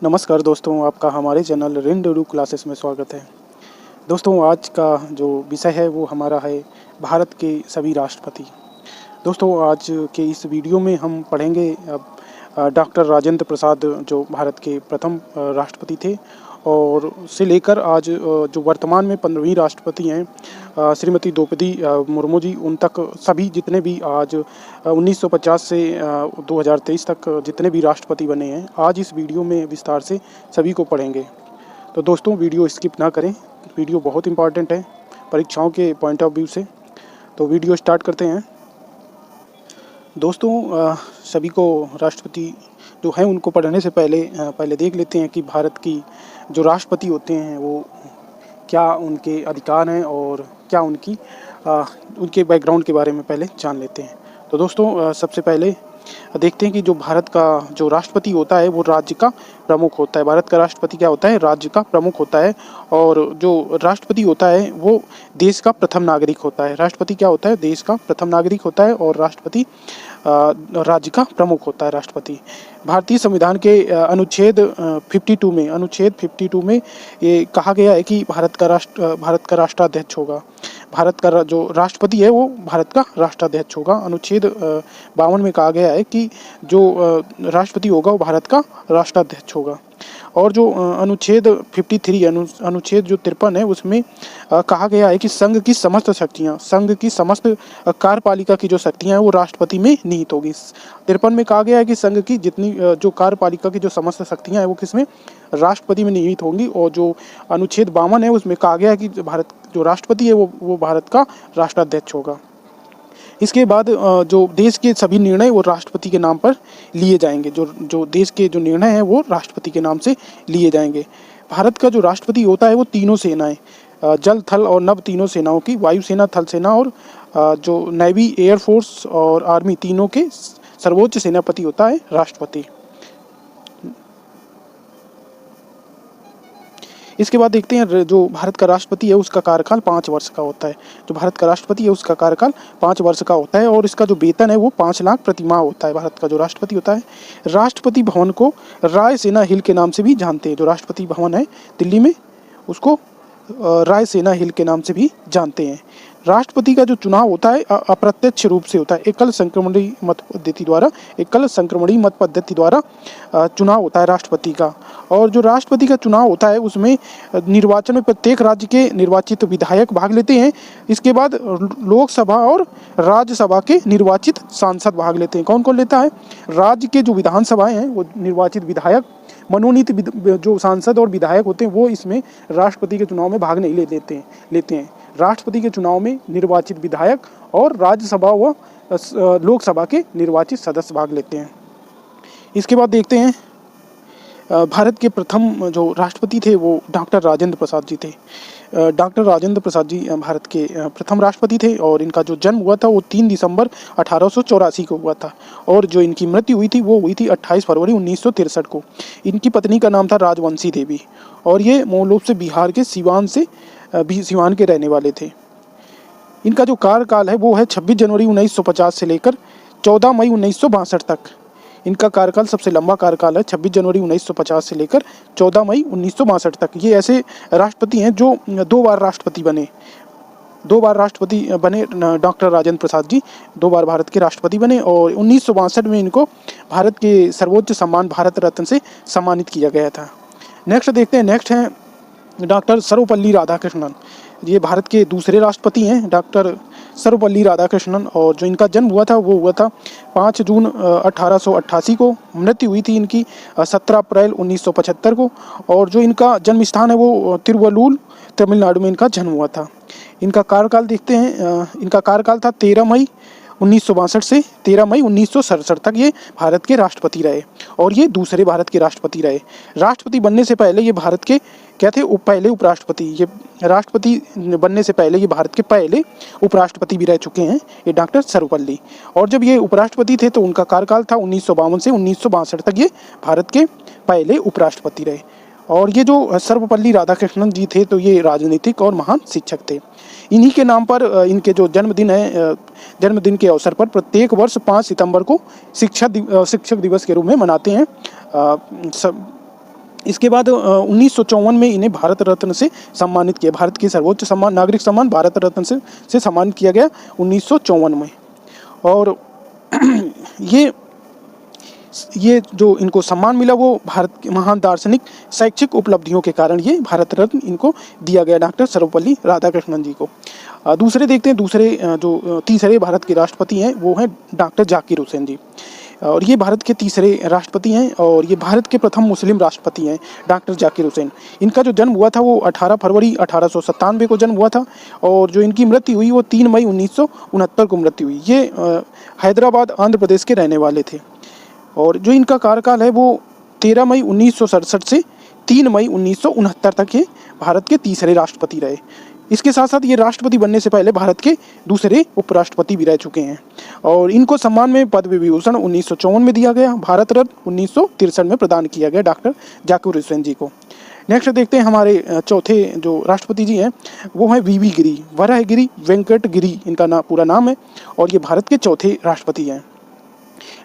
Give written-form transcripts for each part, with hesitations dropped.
नमस्कार दोस्तों, आपका हमारे चैनल रिन डूडू क्लासेस में स्वागत है। दोस्तों, आज का जो विषय है वो हमारा है भारत के सभी राष्ट्रपति। दोस्तों, आज के इस वीडियो में हम पढ़ेंगे डॉक्टर राजेंद्र प्रसाद, जो भारत के प्रथम राष्ट्रपति थे, और से लेकर आज जो वर्तमान में 15वीं राष्ट्रपति हैं श्रीमती द्रौपदी मुर्मू जी, उन तक सभी जितने भी आज 1950 से 2023 तक जितने भी राष्ट्रपति बने हैं, आज इस वीडियो में विस्तार से सभी को पढ़ेंगे। तो दोस्तों, वीडियो स्किप ना करें, वीडियो बहुत इंपॉर्टेंट है परीक्षाओं के पॉइंट ऑफ व्यू से। तो वीडियो स्टार्ट करते हैं। दोस्तों, सभी को राष्ट्रपति जो हैं उनको पढ़ने से पहले देख लेते हैं कि भारत की जो राष्ट्रपति होते हैं वो क्या उनके अधिकार हैं और क्या उनके बैकग्राउंड के बारे में पहले जान लेते हैं। तो दोस्तों, सबसे पहले देखते हैं कि जो भारत का जो राष्ट्रपति होता है वो राज्य का प्रमुख होता है। भारत का राष्ट्रपति क्या होता है? राज्य का प्रमुख होता है। और जो राष्ट्रपति होता है वो देश का प्रथम नागरिक होता है। राष्ट्रपति क्या होता है? देश का प्रथम नागरिक होता है और राष्ट्रपति राज्य का प्रमुख होता है। राष्ट्रपति भारतीय संविधान के अनुच्छेद 52 में ये कहा गया है कि भारत का राष्ट्राध्यक्ष होगा। भारत का जो राष्ट्रपति है वो भारत का राष्ट्राध्यक्ष होगा। अनुच्छेद 52 में कहा गया है कि जो राष्ट्रपति होगा वो भारत का राष्ट्राध्यक्ष होगा। और जो अनुच्छेद 53 अनुच्छेद जो 53 है उसमें कहा गया है कि संघ की समस्त कार्यपालिका की जो शक्तियां हैं वो राष्ट्रपति में निहित होगी। 53 में कहा गया है कि संघ की जितनी जो कार्यपालिका की जो समस्त शक्तियां हैं वो किसमें? राष्ट्रपति में निहित होंगी। और जो अनुच्छेद 52 है उसमें कहा गया है कि भारत जो राष्ट्रपति है वो भारत का राष्ट्राध्यक्ष होगा। इसके बाद जो देश के सभी निर्णय वो राष्ट्रपति के नाम पर लिए जाएंगे। जो देश के जो निर्णय हैं वो राष्ट्रपति के नाम से लिए जाएंगे। भारत का जो राष्ट्रपति होता है वो तीनों सेनाएं, जल, थल और नभ, तीनों सेनाओं की, वायुसेना, थल सेना और जो नेवी, एयरफोर्स और आर्मी, तीनों के सर्वोच्च सेनापति होता है राष्ट्रपति। इसके बाद देखते हैं जो भारत का राष्ट्रपति है उसका कार्यकाल 5 वर्ष का होता है। जो भारत का राष्ट्रपति है उसका कार्यकाल 5 वर्ष का होता है और इसका जो वेतन है वो 5 लाख प्रति माह होता है। भारत का जो राष्ट्रपति होता है, राष्ट्रपति भवन को रायसेना हिल के नाम से भी जानते हैं। जो राष्ट्रपति भवन है दिल्ली में उसको रायसेना हिल के नाम से भी जानते हैं। राष्ट्रपति का जो चुनाव होता है अप्रत्यक्ष रूप से होता है। एकल संक्रमणीय मत पद्धति द्वारा चुनाव होता है राष्ट्रपति का। और जो राष्ट्रपति का चुनाव होता है उसमें निर्वाचन में प्रत्येक राज्य के निर्वाचित विधायक भाग लेते हैं। इसके बाद लोकसभा और राज्यसभा के निर्वाचित सांसद भाग लेते हैं। कौन कौन लेता है? राज्य के जो विधानसभाएं हैं वो निर्वाचित विधायक, मनोनीत जो सांसद और विधायक होते हैं वो इसमें राष्ट्रपति के चुनाव में भाग नहीं लेते हैं। राष्ट्रपति के चुनाव में निर्वाचित विधायक और राज्यसभा व लोकसभा के निर्वाचित सदस्य भाग लेते हैं। इसके बाद देखते हैं भारत के प्रथम जो राष्ट्रपति थे वो डॉक्टर राजेंद्र प्रसाद जी थे। डॉक्टर राजेंद्र प्रसाद जी भारत के प्रथम राष्ट्रपति थे और इनका जो जन्म हुआ था वो 3 दिसंबर 1884 को हुआ था और जो इनकी मृत्यु हुई थी वो हुई थी 28 फरवरी 1963 को। इनकी पत्नी का नाम था राजवंशी देवी और ये मूल रूप से बिहार के सिवान के रहने वाले थे। इनका जो कार्यकाल है वो है 26 जनवरी 1950 से लेकर 14 मई 1962 तक। इनका कार्यकाल सबसे लंबा कार्यकाल है, 26 जनवरी 1950 से लेकर 14 मई 1962 तक। ये ऐसे राष्ट्रपति हैं जो 2 बार राष्ट्रपति बने। डॉक्टर राजेंद्र प्रसाद जी 2 बार भारत के राष्ट्रपति बने और 1962 में इनको भारत के सर्वोच्च सम्मान भारत रत्न से सम्मानित किया गया था। नेक्स्ट देखते हैं। नेक्स्ट हैं डॉक्टर सर्वपल्ली राधाकृष्णन। ये भारत के दूसरे राष्ट्रपति हैं, डॉक्टर सर्वपल्ली राधाकृष्णन। और जो इनका जन्म हुआ था वो हुआ था 5 जून 1888 को। मृत्यु हुई थी इनकी 17 अप्रैल 1975 को। और जो इनका जन्म स्थान है वो तिरुवल्लुर, तमिलनाडु में इनका जन्म हुआ था। इनका कार्यकाल देखते हैं। इनका कार्यकाल था 13 मई 1962 से 13 मई 1967 तक ये भारत के राष्ट्रपति रहे और ये दूसरे भारत के राष्ट्रपति रहे। राष्ट्रपति बनने से पहले ये भारत के क्या थे? पहले उपराष्ट्रपति। ये राष्ट्रपति बनने से पहले ये भारत के पहले उपराष्ट्रपति भी रह चुके हैं, ये डॉक्टर सर्वपल्ली। और जब ये उपराष्ट्रपति थे तो उनका कार्यकाल था 1952 से 1962 तक ये भारत के पहले उपराष्ट्रपति रहे। और ये जो सर्वपल्ली राधाकृष्णन जी थे तो ये राजनीतिक और महान शिक्षक थे। इन्हीं के नाम पर इनके जो जन्मदिन के अवसर पर प्रत्येक वर्ष 5 सितंबर को शिक्षक दिवस के रूप में मनाते हैं। इसके बाद 1954 में इन्हें भारत रत्न से सम्मानित किया। भारत के सर्वोच्च सम्मान, नागरिक सम्मान भारत रत्न से सम्मानित किया गया 1954 में। और ये जो इनको सम्मान मिला वो भारत के महान दार्शनिक शैक्षिक उपलब्धियों के कारण ये भारत रत्न इनको दिया गया, डॉक्टर सर्वपल्ली राधाकृष्णन जी को। दूसरे देखते हैं, जो तीसरे भारत के राष्ट्रपति हैं वो हैं डॉक्टर जाकिर हुसैन जी, और ये भारत के तीसरे राष्ट्रपति हैं और ये भारत के प्रथम मुस्लिम राष्ट्रपति हैं डॉक्टर जाकिर हुसैन। इनका जो जन्म हुआ था वो 18 फरवरी 1897 को जन्म हुआ था और जो इनकी मृत्यु हुई वो 3 मई 1969 को मृत्यु हुई। ये हैदराबाद आंध्र प्रदेश के रहने वाले थे और जो इनका कार्यकाल है वो 13 मई 1967 से 3 मई 1969 तक ये भारत के तीसरे राष्ट्रपति रहे। इसके साथ साथ ये राष्ट्रपति बनने से पहले भारत के दूसरे उपराष्ट्रपति भी रह चुके हैं और इनको सम्मान में पद्म विभूषण 1954 में दिया गया, भारत रत्न 1963 में प्रदान किया गया डॉक्टर जाकिर हुसैन जी को। नेक्स्ट देखते हैं हमारे चौथे जो राष्ट्रपति जी हैं वो हैं वीवी गिरी, वराहगिरी वेंकट गिरी इनका पूरा नाम है और ये भारत के चौथे राष्ट्रपति हैं।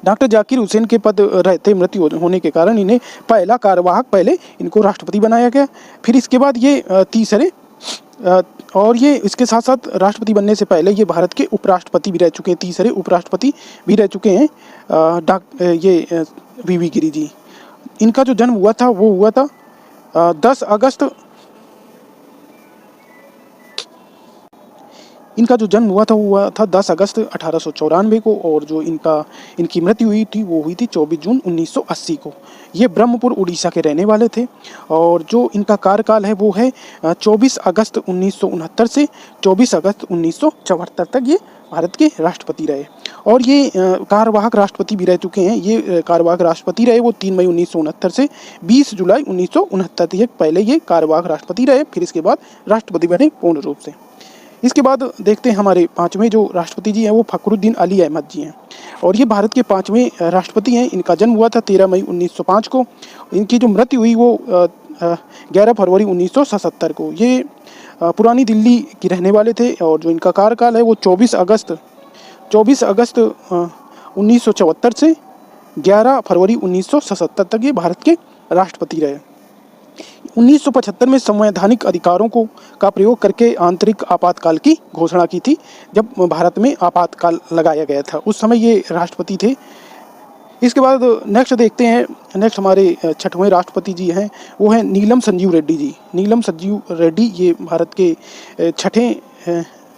डॉक्टर जाकिर हुसैन के पद रहते मृत्यु होने के कारण इन्हें पहला कार्यवाहक, पहले इनको राष्ट्रपति बनाया गया, फिर इसके बाद ये तीसरे और ये इसके साथ साथ राष्ट्रपति बनने से पहले ये भारत के उपराष्ट्रपति भी रह चुके हैं, तीसरे उपराष्ट्रपति भी रह चुके हैं ये वीवी गिरी जी। इनका जो जन्म हुआ था वो हुआ था 10 अगस्त इनका जो जन्म हुआ था 10 अगस्त 1894 को और जो इनकी मृत्यु हुई थी वो हुई थी 24 जून 1980 को। ये ब्रह्मपुर उड़ीसा के रहने वाले थे और जो इनका कार्यकाल है वो है 24 अगस्त 1969 से 24 अगस्त 1974 तक ये भारत के राष्ट्रपति रहे और ये कार्यवाहक राष्ट्रपति भी रह चुके हैं। ये कार्यवाहक राष्ट्रपति रहे वो 3 मई 1969 से 20 जुलाई 1969 तक पहले ये कार्यवाहक राष्ट्रपति रहे, फिर इसके बाद राष्ट्रपति बने पूर्ण रूप से। इसके बाद देखते हैं हमारे पांचवें जो राष्ट्रपति जी हैं वो फखरुद्दीन अली अहमद जी हैं और ये भारत के पांचवें राष्ट्रपति हैं। इनका जन्म हुआ था 13 मई 1905 को, इनकी जो मृत्यु हुई वो 11 फरवरी 1977 को। ये पुरानी दिल्ली के रहने वाले थे और जो इनका कार्यकाल है वो 24 अगस्त 1974 से 11 फरवरी 1977 तक ये भारत के राष्ट्रपति रहे। 1975 में संवैधानिक अधिकारों का प्रयोग करके आंतरिक आपातकाल की घोषणा की थी, जब भारत में आपातकाल लगाया गया था, उस समय ये राष्ट्रपति थे। इसके बाद नेक्स्ट देखते हैं, नेक्स्ट हमारे छठवें राष्ट्रपति जी हैं वो हैं नीलम संजीव रेड्डी जी। नीलम संजीव रेड्डी ये भारत के छठे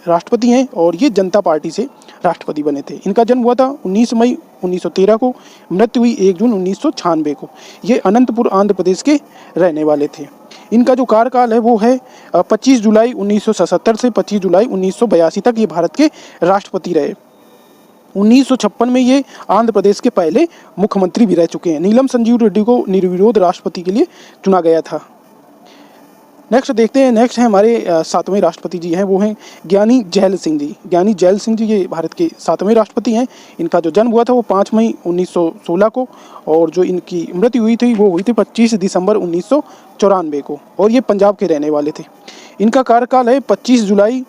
राष्ट्रपति हैं और ये जनता पार्टी से राष्ट्रपति बने थे। इनका जन्म हुआ था 19 मई 1913 को, मृत्यु हुई 1 जून 1996 को। ये अनंतपुर आंध्र प्रदेश के रहने वाले थे। इनका जो कार्यकाल है वो है 25 जुलाई 1977 से 25 जुलाई 1982 तक ये भारत के राष्ट्रपति रहे। 1956 में ये आंध्र प्रदेश के पहले मुख्यमंत्री भी रह चुके हैं। नीलम संजीव रेड्डी को निर्विरोध राष्ट्रपति के लिए चुना गया था। नेक्स्ट देखते हैं, नेक्स्ट है हमारे 7वें राष्ट्रपति जी हैं वो हैं ज्ञानी जैल सिंह जी। ज्ञानी जैल सिंह जी ये भारत के 7वें राष्ट्रपति हैं। इनका जो जन्म हुआ था वो 5 मई 1916 को और जो इनकी मृत्यु हुई थी वो हुई थी 25 दिसंबर 1994 को और ये पंजाब के रहने वाले थे। इनका कार्यकाल है 25 जुलाई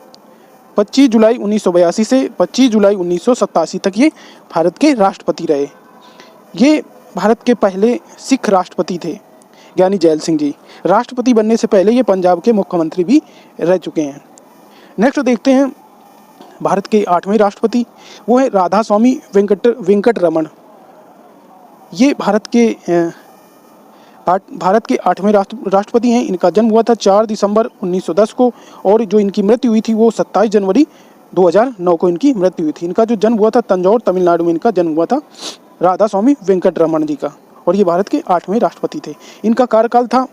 1982 से 25 जुलाई 1987 तक ये भारत के राष्ट्रपति रहे। ये भारत के पहले सिख राष्ट्रपति थे ज्ञानी जैल सिंह जी। राष्ट्रपति बनने से पहले ये पंजाब के मुख्यमंत्री भी रह चुके हैं। नेक्स्ट देखते हैं भारत के 8वें राष्ट्रपति वो है राधा स्वामी वेंकट रमन। ये भारत के 8वें राष्ट्रपति हैं। इनका जन्म हुआ था 4 दिसंबर 1910 को और जो इनकी मृत्यु हुई थी वो 27 जनवरी 2009 को इनकी मृत्यु हुई थी। इनका जो जन्म हुआ था तंजौर तमिलनाडु में इनका जन्म हुआ था राधा स्वामी वेंकट रमन जी का और ये भारत के 8वें राष्ट्रपति थे। इनका कार्यकाल था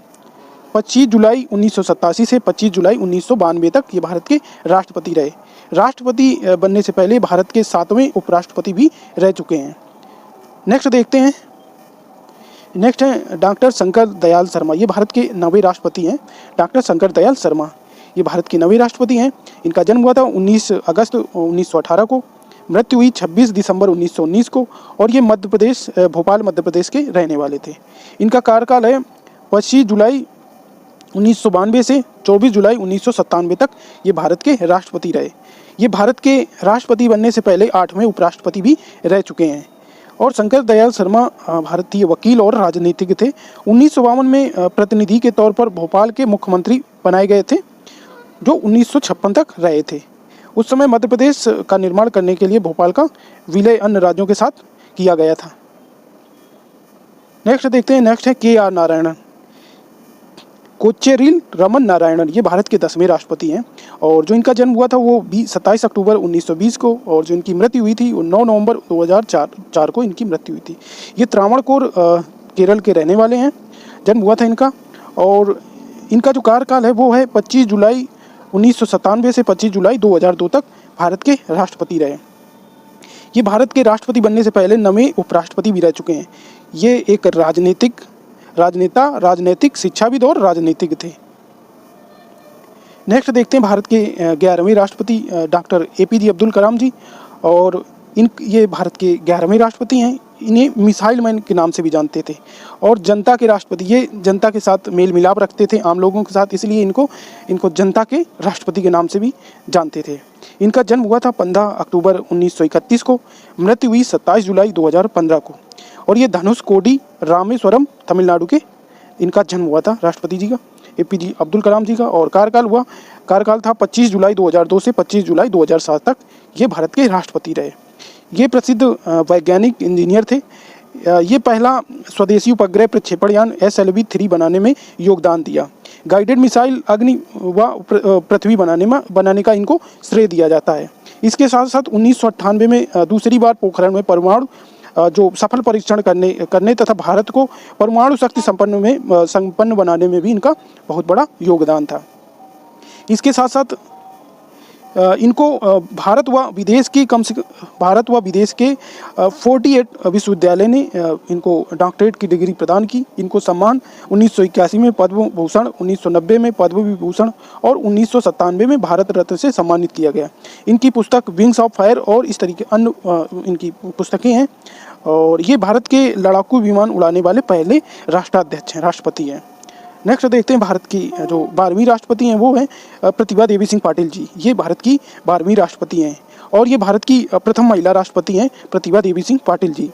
25 जुलाई 1987 से 25 जुलाई 1992 तक ये भारत के राष्ट्रपति रहे। राष्ट्रपति बनने से पहले भारत के 7वें उपराष्ट्रपति भी रह चुके हैं। नेक्स्ट देखते हैं, नेक्स्ट है डॉक्टर शंकर दयाल शर्मा। ये भारत के 9वें राष्ट्रपति हैं। डॉक्टर शंकर दयाल शर्मा ये भारत के 9वें राष्ट्रपति हैं। इनका जन्म हुआ था 19 अगस्त 1918 को, मृत्यु हुई 26 दिसंबर 1919 को और ये मध्य प्रदेश भोपाल मध्य प्रदेश के रहने वाले थे। इनका कार्यकाल है 25 जुलाई 1992 से 24 जुलाई 1997 तक ये भारत के राष्ट्रपति रहे। ये भारत के राष्ट्रपति बनने से पहले 8वें उपराष्ट्रपति भी रह चुके हैं और शंकर दयाल शर्मा भारतीय वकील और राजनीतिज्ञ थे। 1952 में प्रतिनिधि के तौर पर भोपाल के मुख्यमंत्री बनाए गए थे, जो 1956 तक रहे थे। उस समय मध्य प्रदेश का निर्माण करने के लिए भोपाल का विलय अन्य राज्यों के साथ किया गया था। नेक्स्ट देखते हैं, नेक्स्ट है के.आर. नारायणन। कोचेरिल रमन नारायणन, ये भारत के 10वें राष्ट्रपति हैं और जो इनका जन्म हुआ था वो 27 अक्टूबर 1920 को, और जो इनकी मृत्यु हुई थी वो 9 नवंबर 2004 को इनकी मृत्यु हुई थी। ये त्रावणकोर केरल के रहने वाले हैं, जन्म हुआ था इनका। और इनका जो कार्यकाल है वो है 25 जुलाई 1997 से 25 जुलाई 2002 तक भारत के राष्ट्रपति रहे। ये भारत के राष्ट्रपति बनने से पहले 9वें उपराष्ट्रपति भी रह चुके हैं। ये एक राजनेता, राजनीतिक शिक्षाविद और राजनीतिज्ञ थे। नेक्स्ट देखते हैं भारत के 11वें राष्ट्रपति डॉक्टर APJ अब्दुल कलाम जी, और ये भारत के 11वें राष्ट्रपति हैं। इन्हें मिसाइल मैन के नाम से भी जानते थे और जनता के राष्ट्रपति, ये जनता के साथ मेल मिलाप रखते थे आम लोगों के साथ, इसलिए इनको जनता के राष्ट्रपति के नाम से भी जानते थे। इनका जन्म हुआ था 15 अक्टूबर 1931 को, मृत्यु हुई 27 जुलाई 2015 को, और ये धनुषकोडी रामेश्वरम तमिलनाडु के इनका जन्म हुआ था राष्ट्रपति जी का, APJ अब्दुल कलाम जी का। और कार्यकाल था 25 जुलाई 2002 से 25 जुलाई 2007 तक ये भारत के राष्ट्रपति रहे। ये प्रसिद्ध वैज्ञानिक इंजीनियर थे। ये पहला स्वदेशी उपग्रह प्रक्षेपण SLV-3 बनाने में योगदान दिया। गाइडेड मिसाइल अग्नि व पृथ्वी बनाने का इनको श्रेय दिया जाता है। इसके साथ साथ 1998 में दूसरी बार पोखरण में परमाणु जो सफल परीक्षण करने तथा भारत को परमाणु शक्ति संपन्न बनाने में भी इनका बहुत बड़ा योगदान था। इसके साथ साथ इनको भारत व विदेश के 48 विश्वविद्यालय ने इनको डॉक्टरेट की डिग्री प्रदान की। इनको सम्मान 1981 में पद्म भूषण, 1990 में पद्म विभूषण और 1997 में भारत रत्न से सम्मानित किया गया। इनकी पुस्तक विंग्स ऑफ फायर और इस तरीके अन्य इनकी पुस्तकें हैं, और ये भारत के लड़ाकू विमान उड़ाने वाले पहले राष्ट्रपति हैं। नेक्स्ट देखते हैं भारत की जो 12वीं राष्ट्रपति हैं वो हैं प्रतिभा देवी सिंह पाटिल जी। ये भारत की 12वीं राष्ट्रपति हैं और ये भारत की प्रथम महिला राष्ट्रपति हैं प्रतिभा देवी सिंह पाटिल जी।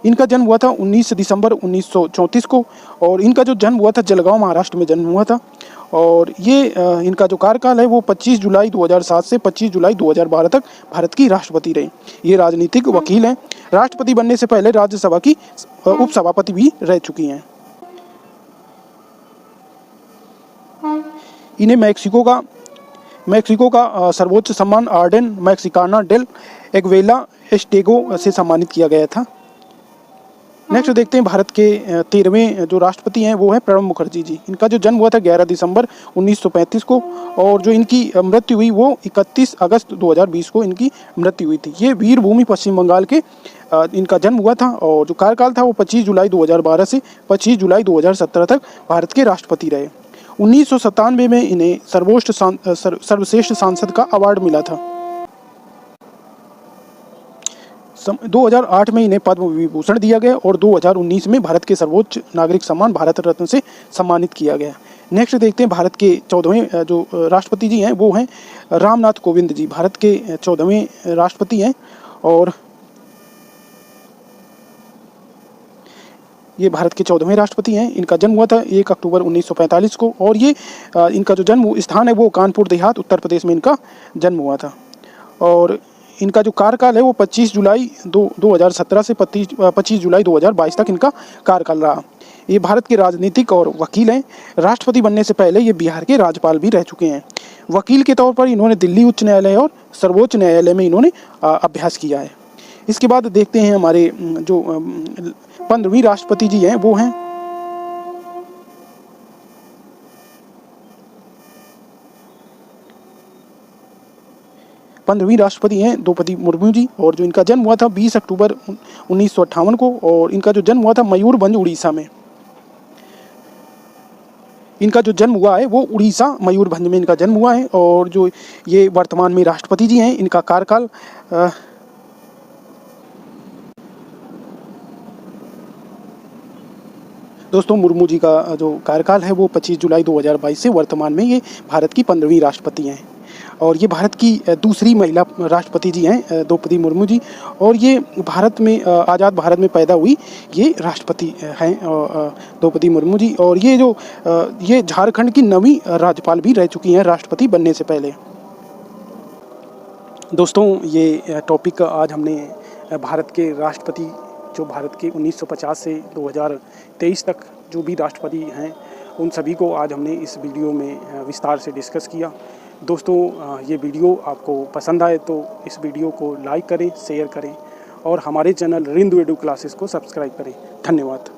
इनका जन्म हुआ था 19 दिसंबर 1934 को, और इनका जो जन्म हुआ था जलगांव महाराष्ट्र में जन्म हुआ था। और ये इनका जो कार्यकाल है वो 25 जुलाई 2007 से 25 जुलाई 2012 तक भारत की राष्ट्रपति रहे। ये राजनीतिक वकील हैं। राष्ट्रपति बनने से पहले राज्यसभा की उपसभापति भी रह चुकी हैं। इन्हें मैक्सिको का सर्वोच्च सम्मान ऑर्डन मैक्सिकाना डेल एग्वेला एस्टेगो से सम्मानित किया गया था। नेक्स्ट देखते हैं भारत के 13वें जो राष्ट्रपति हैं वो है प्रणब मुखर्जी जी। इनका जो जन्म हुआ था 11 दिसंबर 1935 को, और जो इनकी मृत्यु हुई वो 31 अगस्त 2020 को इनकी मृत्यु हुई थी। ये वीरभूमि पश्चिम बंगाल के इनका जन्म हुआ था, और जो कार्यकाल था वो 25 जुलाई 2012 से 25 जुलाई 2017 तक भारत के राष्ट्रपति रहे। 1997 में इन्हें सर्वश्रेष्ठ सांसद का अवार्ड मिला था। 2008 में इन्हें पद्म विभूषण दिया गया और 2019 में भारत के सर्वोच्च नागरिक सम्मान भारत रत्न से सम्मानित किया गया। नेक्स्ट देखते हैं भारत के 14वें जो राष्ट्रपति जी हैं वो हैं रामनाथ कोविंद जी। भारत के 14वें राष्ट्रपति हैं और ये भारत के 14वें राष्ट्रपति हैं। इनका जन्म हुआ था 1 अक्टूबर 1945 को, और ये इनका जो जन्म स्थान है वो कानपुर देहात उत्तर प्रदेश में इनका जन्म हुआ था। और इनका जो कार्यकाल है वो 25 जुलाई 2017 से 25 जुलाई 2022 तक इनका कार्यकाल रहा। ये भारत के राजनीतिक और वकील हैं। राष्ट्रपति बनने से पहले ये बिहार के राज्यपाल भी रह चुके हैं। वकील के तौर पर इन्होंने दिल्ली उच्च न्यायालय और सर्वोच्च न्यायालय में इन्होंने अभ्यास किया है। इसके बाद देखते हैं हमारे जो 15वीं राष्ट्रपति जी हैं वो हैं द्रौपदी मुर्मू जी, और जो इनका जन्म हुआ था 20 अक्टूबर 1958 को, और इनका जो जन्म हुआ था मयूरभंज उड़ीसा में। इनका जो जन्म हुआ है वो उड़ीसा मयूरभंज में इनका जन्म हुआ है। और जो ये वर्तमान में राष्ट्रपति जी हैं इनका कार्यकाल दोस्तों मुर्मू जी का जो कार्यकाल है वो 25 जुलाई 2022 से वर्तमान में ये भारत की 15वीं राष्ट्रपति हैं। और ये भारत की दूसरी महिला राष्ट्रपति जी हैं, द्रौपदी मुर्मू जी। और ये भारत में आज़ाद भारत में पैदा हुई ये राष्ट्रपति हैं द्रौपदी मुर्मू जी। और ये जो ये झारखंड की 9वीं राज्यपाल भी रह चुकी हैं राष्ट्रपति बनने से पहले। दोस्तों, ये टॉपिक आज हमने भारत के राष्ट्रपति, जो भारत के 1950 से 2023 तक जो भी राष्ट्रपति हैं उन सभी को आज हमने इस वीडियो में विस्तार से डिस्कस किया। दोस्तों, ये वीडियो आपको पसंद आए तो इस वीडियो को लाइक करें, शेयर करें और हमारे चैनल रिंदु एडु क्लासेस को सब्सक्राइब करें। धन्यवाद।